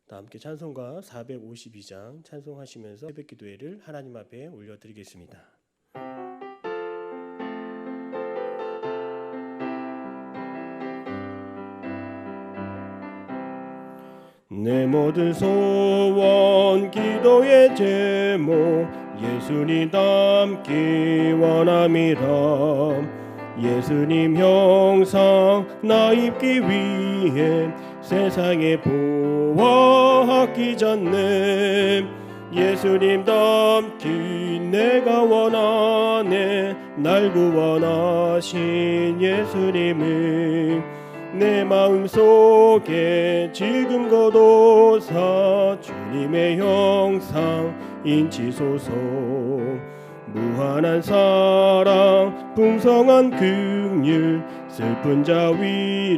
다 함께 찬송가 452장 찬송하시면서 새벽 기도회를 하나님 앞에 올려드리겠습니다. 내 모든 소원 기도의 제목 예수님 닮기 원함이라. 예수님 형상 나 입기 위해 세상에 보아하기 전에 예수님 닮기 내가 원하네. 날 구원하신 예수님을 내 마음속에 지금 거둬사 주님의 형상 인치소서. 무한한 사랑 풍성한 긍휼 슬픈 자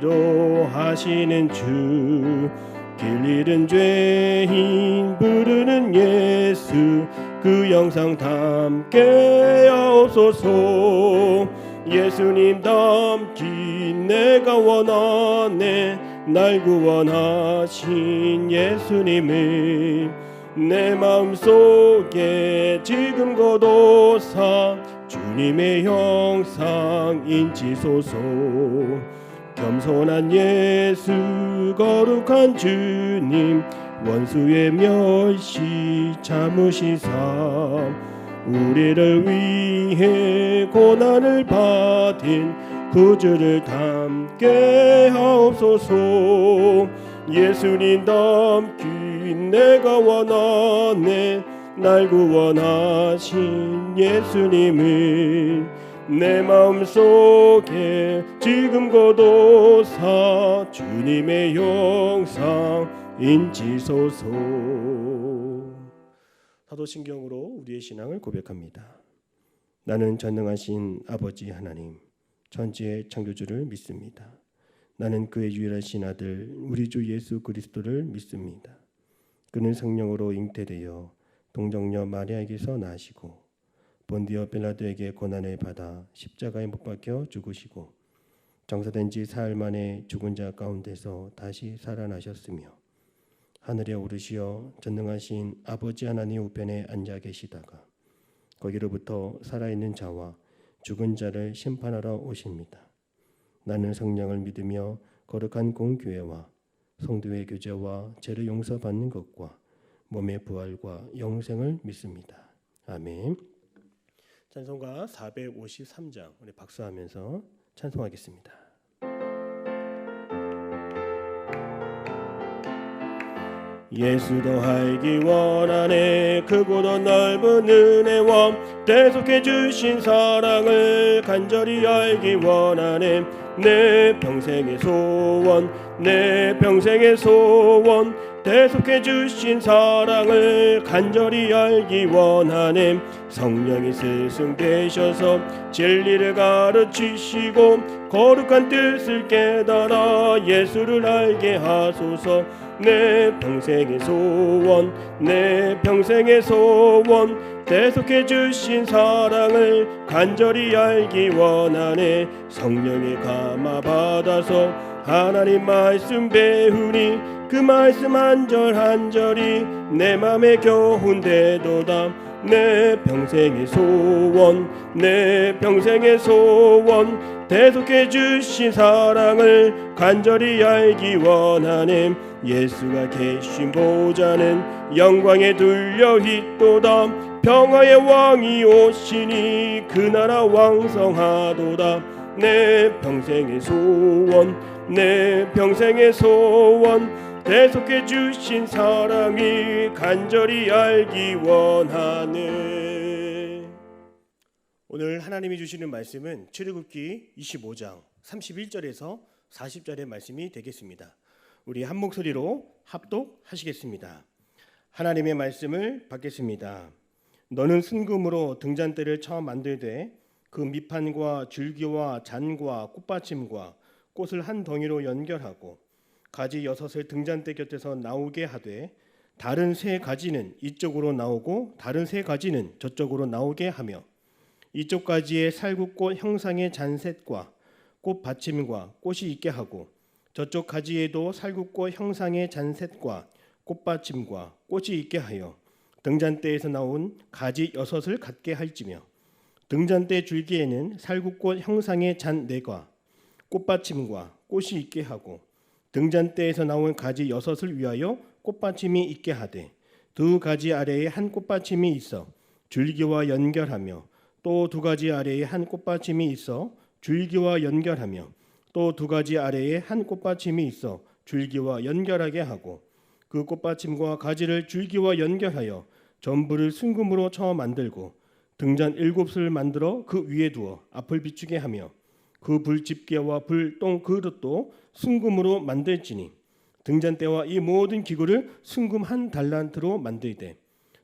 위로하시는 주. 길 잃은 죄인 부르는 예수 그 영상 담게 하옵소서. 예수님 닮기 내가 원하네. 날 구원하신 예수님을 내 마음속에 지금 거둬사 주님의 형상 인치소서. 겸손한 예수 거룩한 주님 원수의 멸시 참으시사 우리를 위해 고난을 받은 구주를 담게 하옵소서. 예수님 닮기 내가 원하네. 날 구원하신 예수님을 내 마음속에 지금 거둬사 주님의 형상 인치소서. 사도신경으로 우리의 신앙을 고백합니다. 나는 전능하신 아버지 하나님 천지의 창조주를 믿습니다. 나는 그의 유일하신 아들 우리 주 예수 그리스도를 믿습니다. 그는 성령으로 잉태되어 동정녀 마리아에게서 나시고 본디오 빌라도에게 고난을 받아 십자가에 못 박혀 죽으시고 장사된 지 사흘 만에 죽은 자 가운데서 다시 살아나셨으며 하늘에 오르시어 전능하신 아버지 하나님 우편에 앉아 계시다가 거기로부터 살아있는 자와 죽은 자를 심판하러 오십니다. 나는 성령을 믿으며 거룩한 공교회와 성도의 교제와 죄를 용서받는 것과 몸의 부활과 영생을 믿습니다. 아멘. 찬송가 453장 우리 박수하면서 찬송하겠습니다. 예수도 알기 원하네. 크고도 넓은 은혜와 대속해 주신 사랑을 간절히 알기 원하네. 내 평생의 소원 내 평생의 소원 대속해 주신 사랑을 간절히 알기 원하네. 성령이 스승 되셔서 진리를 가르치시고 거룩한 뜻을 깨달아 예수를 알게 하소서. 내 평생의 소원 내 평생의 소원 대속해 주신 사랑을 간절히 알기 원하네. 성령의 감화 받아서 하나님 말씀 배우니 그 말씀 한 절 한 절이 내 맘에 교훈되도다. 내 평생의 소원 내 평생의 소원 대속해 주신 사랑을 간절히 알기 원하네. 예수가 계신 보좌는 영광에 둘려 있도다. 평화의 왕이 오시니 그 나라 왕성하도다. 내 평생의 소원 내 평생의 소원 대속해 주신 사랑이 간절히 알기 원하네. 오늘 하나님이 주시는 말씀은 출애굽기 25장 31절에서 40절의 말씀이 되겠습니다. 우리 한 목소리로 합독하시겠습니다. 하나님의 말씀을 받겠습니다. 너는 순금으로 등잔대를 쳐 만들되 그 밑판과 줄기와 잔과 꽃받침과 꽃을 한 덩이로 연결하고 가지 6을 등잔대 곁에서 나오게 하되 다른 3가지는 이쪽으로 나오고 다른 3가지는 저쪽으로 나오게 하며 이쪽 가지에 살구꽃 형상의 잔셋과 꽃 받침과 꽃이 있게 하고 저쪽 가지에도 살구꽃 형상의 잔셋과 꽃받침과 꽃이 있게 하여 등잔대에서 나온 가지 6을 갖게 할지며 등잔대 줄기에는 살구꽃 형상의 잔 4과 꽃받침과 꽃이 있게 하고 등잔대에서 나온 가지 6을 위하여 꽃받침이 있게 하되 2가지 아래에 한 꽃받침이 있어 줄기와 연결하며 또 2가지 아래에 한 꽃받침이 있어 줄기와 연결하며 또 2가지 아래에 한 꽃받침이 있어 줄기와 연결하게 하고 그 꽃받침과 가지를 줄기와 연결하여 전부를 순금으로 쳐 만들고 등잔 7을 만들어 그 위에 두어 앞을 비추게 하며 그 불집게와 불똥 그릇도 순금으로 만들지니 등잔대와 이 모든 기구를 순금 한 달란트로 만들되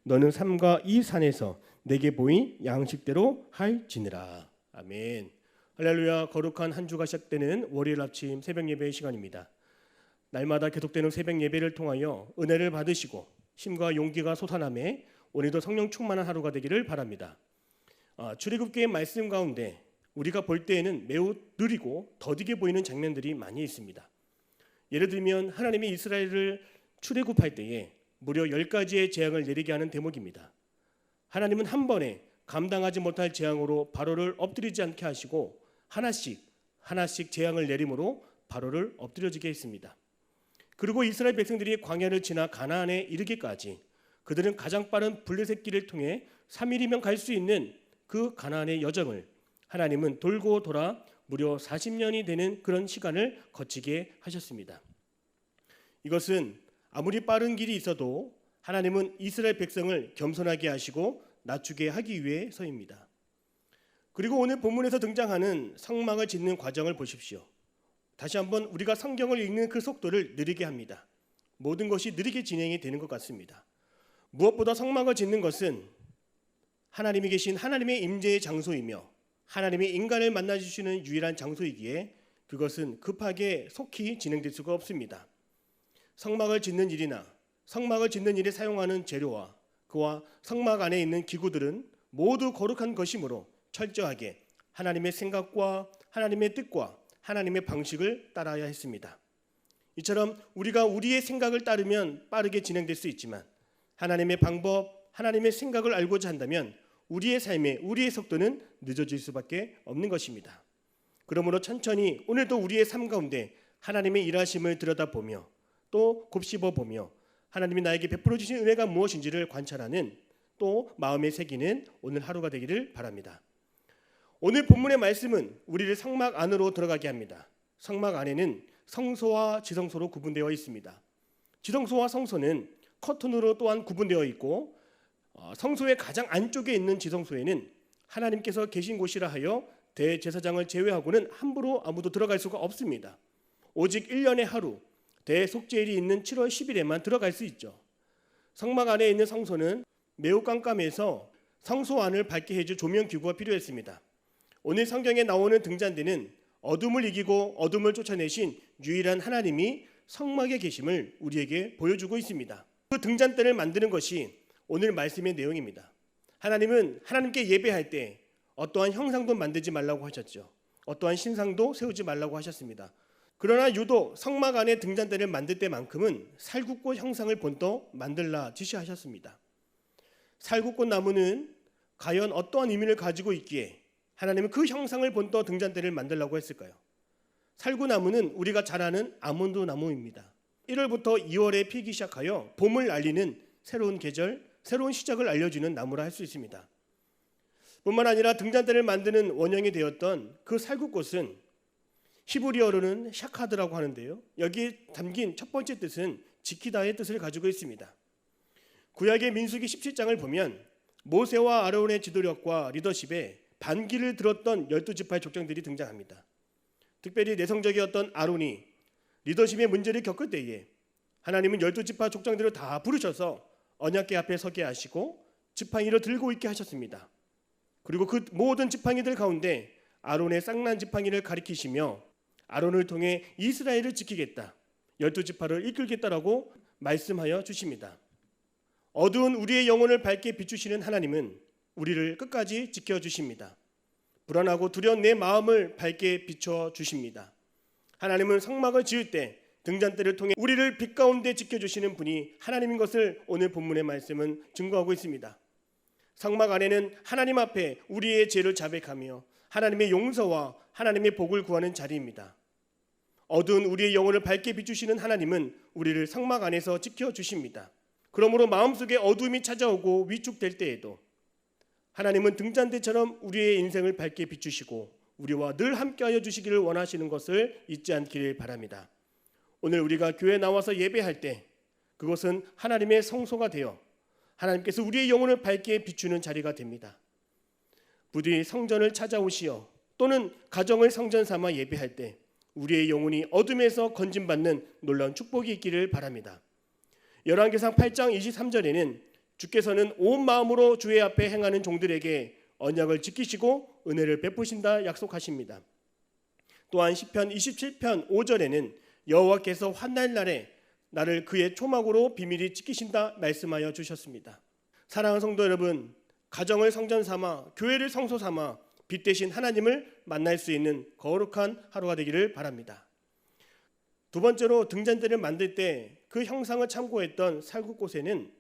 너는 삼가 이 산에서 내게 보인 양식대로 할지니라. 아멘. 할렐루야. 거룩한 한 주가 시작되는 월요일 아침 새벽 예배의 시간입니다. 날마다 계속되는 새벽 예배를 통하여 은혜를 받으시고 힘과 용기가 솟아나매 오늘도 성령 충만한 하루가 되기를 바랍니다. 출애굽기의 말씀 가운데 우리가 볼 때에는 매우 느리고 더디게 보이는 장면들이 많이 있습니다. 예를 들면 하나님이 이스라엘을 출애굽할 때에 무려 10가지의 재앙을 내리게 하는 대목입니다. 하나님은 한 번에 감당하지 못할 재앙으로 바로를 엎드리지 않게 하시고 하나씩 재앙을 내림으로 바로를 엎드려지게 했습니다. 그리고 이스라엘 백성들이 광야를 지나 가나안에 이르기까지 그들은 가장 빠른 블레셋 길을 통해 3일이면 갈 수 있는 그 가나안의 여정을 하나님은 돌고 돌아 무려 40년이 되는 그런 시간을 거치게 하셨습니다. 이것은 아무리 빠른 길이 있어도 하나님은 이스라엘 백성을 겸손하게 하시고 낮추게 하기 위해서입니다. 그리고 오늘 본문에서 등장하는 성막을 짓는 과정을 보십시오. 다시 한번 우리가 성경을 읽는 그 속도를 느리게 합니다. 모든 것이 느리게 진행이 되는 것 같습니다. 무엇보다 성막을 짓는 것은 하나님이 계신 하나님의 임재의 장소이며 하나님이 인간을 만나주시는 유일한 장소이기에 그것은 급하게 속히 진행될 수가 없습니다. 성막을 짓는 일이나 성막을 짓는 일에 사용하는 재료와 그와 성막 안에 있는 기구들은 모두 거룩한 것이므로 철저하게 하나님의 생각과 하나님의 뜻과 하나님의 방식을 따라야 했습니다. 이처럼 우리가 우리의 생각을 따르면 빠르게 진행될 수 있지만 하나님의 방법, 하나님의 생각을 알고자 한다면 우리의 삶에 우리의 속도는 늦어질 수밖에 없는 것입니다. 그러므로 천천히 오늘도 우리의 삶 가운데 하나님의 일하심을 들여다보며 또 곱씹어보며 하나님이 나에게 베풀어 주신 은혜가 무엇인지를 관찰하는 또 마음에 새기는 오늘 하루가 되기를 바랍니다. 오늘 본문의 말씀은 우리를 성막 안으로 들어가게 합니다. 성막 안에는 성소와 지성소로 구분되어 있습니다. 지성소와 성소는 커튼으로 또한 구분되어 있고 성소의 가장 안쪽에 있는 지성소에는 하나님께서 계신 곳이라 하여 대제사장을 제외하고는 함부로 아무도 들어갈 수가 없습니다. 오직 1년에 하루 대속죄일이 있는 7월 10일에만 들어갈 수 있죠. 성막 안에 있는 성소는 매우 깜깜해서 성소 안을 밝게 해줄 조명기구가 필요했습니다. 오늘 성경에 나오는 등잔대는 어둠을 이기고 어둠을 쫓아내신 유일한 하나님이 성막에 계심을 우리에게 보여주고 있습니다. 그 등잔대를 만드는 것이 오늘 말씀의 내용입니다. 하나님은 하나님께 예배할 때 어떠한 형상도 만들지 말라고 하셨죠. 어떠한 신상도 세우지 말라고 하셨습니다. 그러나 유독 성막 안에 등잔대를 만들 때만큼은 살구꽃 형상을 본떠 만들라 지시하셨습니다. 살구꽃 나무는 과연 어떠한 의미를 가지고 있기에 하나님은 그 형상을 본떠 등잔대를 만들라고 했을까요? 살구나무는 우리가 잘 아는 아몬드 나무입니다. 1월부터 2월에 피기 시작하여 봄을 알리는 새로운 계절, 새로운 시작을 알려주는 나무라 할 수 있습니다. 뿐만 아니라 등잔대를 만드는 원형이 되었던 그 살구꽃은 히브리어로는 샤카드라고 하는데요. 여기에 담긴 첫 번째 뜻은 지키다의 뜻을 가지고 있습니다. 구약의 민수기 17장을 보면 모세와 아론의 지도력과 리더십에 반기를 들었던 12지파의 족장들이 등장합니다. 특별히 내성적이었던 아론이 리더십의 문제를 겪을 때에 하나님은 12지파 족장들을 다 부르셔서 언약궤 앞에 서게 하시고 지팡이를 들고 있게 하셨습니다. 그리고 그 모든 지팡이들 가운데 아론의 쌍난 지팡이를 가리키시며 아론을 통해 이스라엘을 지키겠다, 12지파를 이끌겠다라고 말씀하여 주십니다. 어두운 우리의 영혼을 밝게 비추시는 하나님은 우리를 끝까지 지켜주십니다. 불안하고 두려운 내 마음을 밝게 비춰주십니다. 하나님은 성막을 지을 때 등잔대를 통해 우리를 빛 가운데 지켜주시는 분이 하나님인 것을 오늘 본문의 말씀은 증거하고 있습니다. 성막 안에는 하나님 앞에 우리의 죄를 자백하며 하나님의 용서와 하나님의 복을 구하는 자리입니다. 어두운 우리의 영혼을 밝게 비추시는 하나님은 우리를 성막 안에서 지켜주십니다. 그러므로 마음속에 어둠이 찾아오고 위축될 때에도 하나님은 등잔대처럼 우리의 인생을 밝게 비추시고 우리와 늘 함께하여 주시기를 원하시는 것을 잊지 않기를 바랍니다. 오늘 우리가 교회에 나와서 예배할 때 그것은 하나님의 성소가 되어 하나님께서 우리의 영혼을 밝게 비추는 자리가 됩니다. 부디 성전을 찾아오시어 또는 가정을 성전 삼아 예배할 때 우리의 영혼이 어둠에서 건짐받는 놀라운 축복이 있기를 바랍니다. 열왕기상 8장 23절에는 주께서는 온 마음으로 주의 앞에 행하는 종들에게 언약을 지키시고 은혜를 베푸신다 약속하십니다. 또한 시편 27편 5절에는 여호와께서 환난 날에 나를 그의 초막으로 비밀히 지키신다 말씀하여 주셨습니다. 사랑하는 성도 여러분, 가정을 성전 삼아 교회를 성소 삼아 빛 대신 하나님을 만날 수 있는 거룩한 하루가 되기를 바랍니다. 두 번째로 등잔대를 만들 때 그 형상을 참고했던 살구꽃에는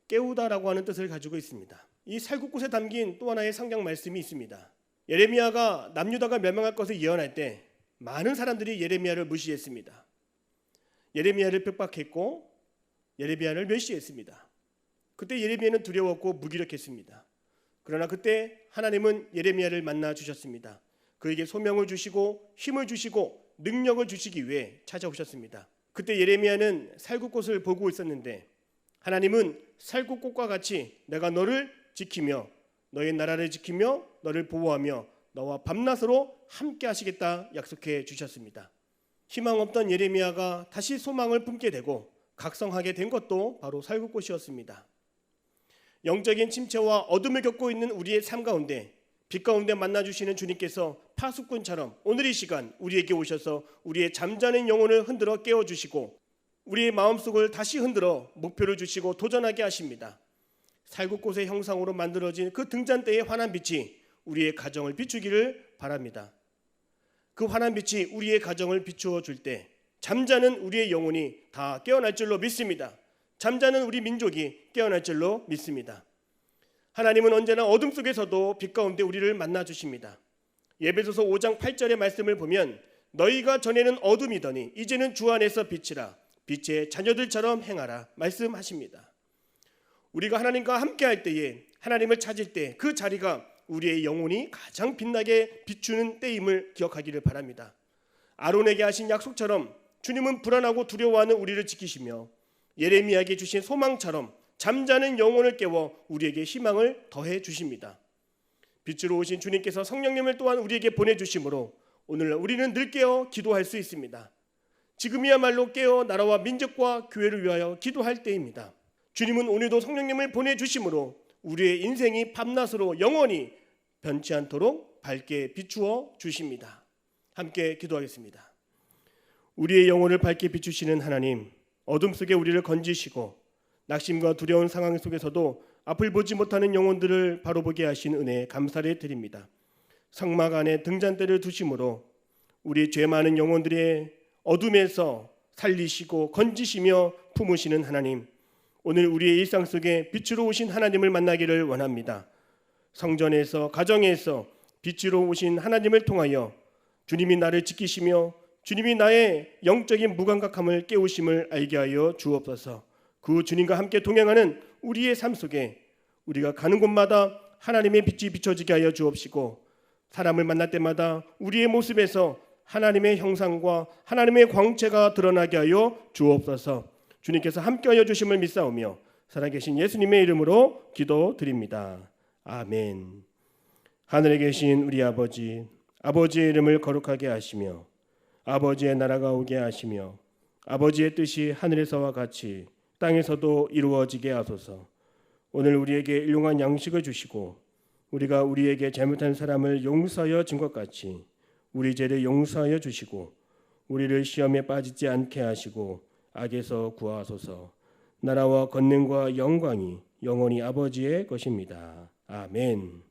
깨우다라고 하는 뜻을 가지고 있습니다. 이 살구꽃에 담긴 또 하나의 성경 말씀이 있습니다. 예레미야가 남유다가 멸망할 것을 예언할 때 많은 사람들이 예레미야를 무시했습니다. 예레미야를 핍박했고 예레미야를 멸시했습니다. 그때 예레미야는 두려웠고 무기력했습니다. 그러나 그때 하나님은 예레미야를 만나 주셨습니다. 그에게 소명을 주시고 힘을 주시고 능력을 주시기 위해 찾아오셨습니다. 그때 예레미야는 살구꽃을 보고 있었는데 하나님은 살구꽃과 같이 내가 너를 지키며 너의 나라를 지키며 너를 보호하며 너와 밤낮으로 함께 하시겠다 약속해 주셨습니다. 희망 없던 예레미야가 다시 소망을 품게 되고 각성하게 된 것도 바로 살구꽃이었습니다. 영적인 침체와 어둠을 겪고 있는 우리의 삶 가운데 빛 가운데 만나주시는 주님께서 파수꾼처럼 오늘 이 시간 우리에게 오셔서 우리의 잠자는 영혼을 흔들어 깨워주시고 우리의 마음속을 다시 흔들어 목표를 주시고 도전하게 하십니다. 살구꽃의 형상으로 만들어진 그 등잔대의 환한 빛이 우리의 가정을 비추기를 바랍니다. 그 환한 빛이 우리의 가정을 비추어 줄 때 잠자는 우리의 영혼이 다 깨어날 줄로 믿습니다. 잠자는 우리 민족이 깨어날 줄로 믿습니다. 하나님은 언제나 어둠 속에서도 빛 가운데 우리를 만나 주십니다. 에베소서 5장 8절의 말씀을 보면 너희가 전에는 어둠이더니 이제는 주 안에서 빛이라 빛의 자녀들처럼 행하라 말씀하십니다. 우리가 하나님과 함께 할 때에 하나님을 찾을 때 그 자리가 우리의 영혼이 가장 빛나게 비추는 때임을 기억하기를 바랍니다. 아론에게 하신 약속처럼 주님은 불안하고 두려워하는 우리를 지키시며 예레미야에게 주신 소망처럼 잠자는 영혼을 깨워 우리에게 희망을 더해 주십니다. 빛으로 오신 주님께서 성령님을 또한 우리에게 보내주심으로 오늘날 우리는 늘 깨어 기도할 수 있습니다. 지금이야말로 깨어 나라와 민족과 교회를 위하여 기도할 때입니다. 주님은 오늘도 성령님을 보내주심으로 우리의 인생이 밤낮으로 영원히 변치 않도록 밝게 비추어 주십니다. 함께 기도하겠습니다. 우리의 영혼을 밝게 비추시는 하나님, 어둠 속에 우리를 건지시고 낙심과 두려운 상황 속에서도 앞을 보지 못하는 영혼들을 바로 보게 하신 은혜에 감사를 드립니다. 성막 안에 등잔대를 두심으로 우리 죄 많은 영혼들의 어둠에서 살리시고 건지시며 품으시는 하나님, 오늘 우리의 일상 속에 빛으로 오신 하나님을 만나기를 원합니다. 성전에서 가정에서 빛으로 오신 하나님을 통하여 주님이 나를 지키시며 주님이 나의 영적인 무감각함을 깨우심을 알게 하여 주옵소서. 그 주님과 함께 동행하는 우리의 삶 속에 우리가 가는 곳마다 하나님의 빛이 비춰지게 하여 주옵시고 사람을 만날 때마다 우리의 모습에서 하나님의 형상과 하나님의 광채가 드러나게 하여 주옵소서. 주님께서 함께하여 주심을 믿사오며 살아계신 예수님의 이름으로 기도드립니다. 아멘. 하늘에 계신 우리 아버지, 아버지의 이름을 거룩하게 하시며 아버지의 나라가 오게 하시며 아버지의 뜻이 하늘에서와 같이 땅에서도 이루어지게 하소서. 오늘 우리에게 일용할 양식을 주시고 우리가 우리에게 잘못한 사람을 용서하여 준 것 같이 우리 죄를 용서하여 주시고 우리를 시험에 빠지지 않게 하시고 악에서 구하소서. 나라와 권능과 영광이 영원히 아버지의 것입니다. 아멘.